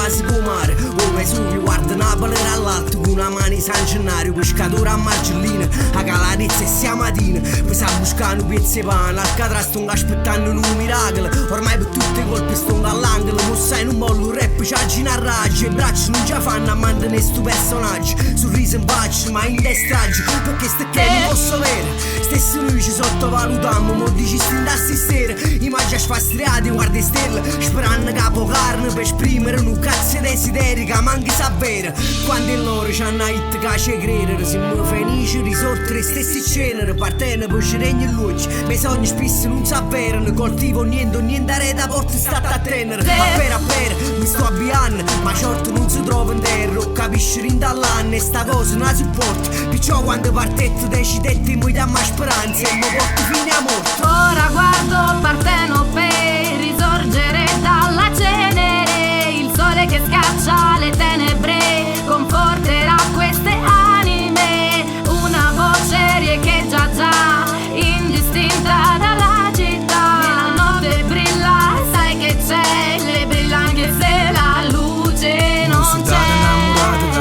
quasi come mare. O Vesuvio guarda Napoli dall'alto con una mano di San Gennario, pescatore a Margellina, a Calanizza e sia mattina. Poi sta buscando pezzi di pane, Alcatraz stonga aspettando un miracolo. Ormai per tutte le colpe stonga all'angolo, non sai non mollo un rap, c'aggi in arraggio. I bracci non già fanno a mantenere sto personaggio. Sorriso in faccia ma in destraggio, perché ste che non posso avere. Stessi noi ci sottovalutiamo, mo dici stindassi sera. Immagini sfastriate, guarda stelle, sperando capo carne per esprimere un cazzo di desideri che manchi sapere. Quando in loro c'hanno hit che ci credere, siamo felici risorti le stesse cenere, partendo poi ci regno in luce. Ma i sogni spesso non s'avverano, coltivo niente a rete, porta stata a tenere. A per, mi sto avviando, ma certo non si trova in terra, capisci rindall'anno e sta cosa non la supporto. Perciò quando partetto decidete mi dà mai speranza e mi porto fino a morto. Ora guardo Partenope risorgere dalla cenere, il sole che scaccia le tenebre conforterà queste anime. Una voce riecheggia già, indistinta dalla città. La notte brilla, sai che c'è, le brilla anche se la luce non c'è.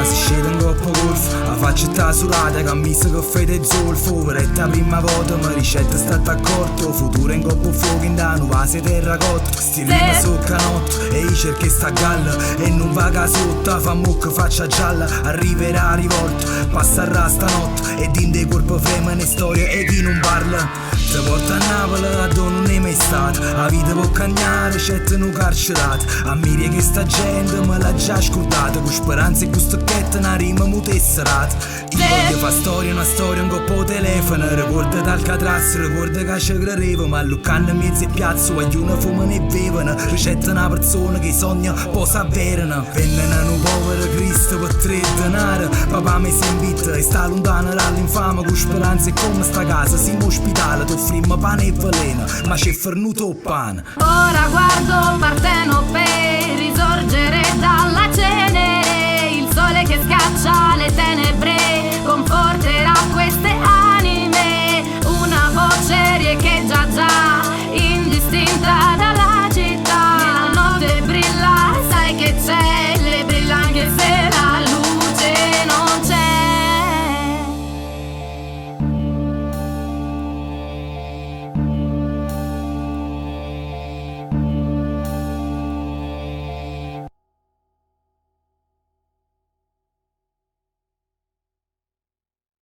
Si scende in coppa golf, la faccia è tasurata, cammissa che fede zolfo. Per la prima volta mi ricetta stata accorto, futuro in coppa fuoco in da vase terracotta. Sti rima so canotto e io cerco sta galla e non vaga sotto, fa mucca faccia gialla, arriverà a rivolta, passerà stanotte e dinde corpo fremane storie e chi non parla. Se porta a Napoli a dove non è mai stato, la vita può cagnare, c'è un carcerato. Ammiri che sta gente me l'ha già scordato, con speranza e con stocchetta una rima mu tesserata. Io voglio fa storia, una storia un coppo telefono, ricorda d'Alcatraz, ricorda che ci credevo, ma luccanno in mezzo e piazza, guaglione fumano e bevono, ricetta una persona che sogna possa avverano. Vennano un povero Cristo per tre denari, papà mi si invita e sta lontano dall'infame, con speranza e come sta casa, siamo ospitali, tu frimma pane e veleno, ma c'è fornuto o pane. Ora guardo Partenope risorgere dalla cena.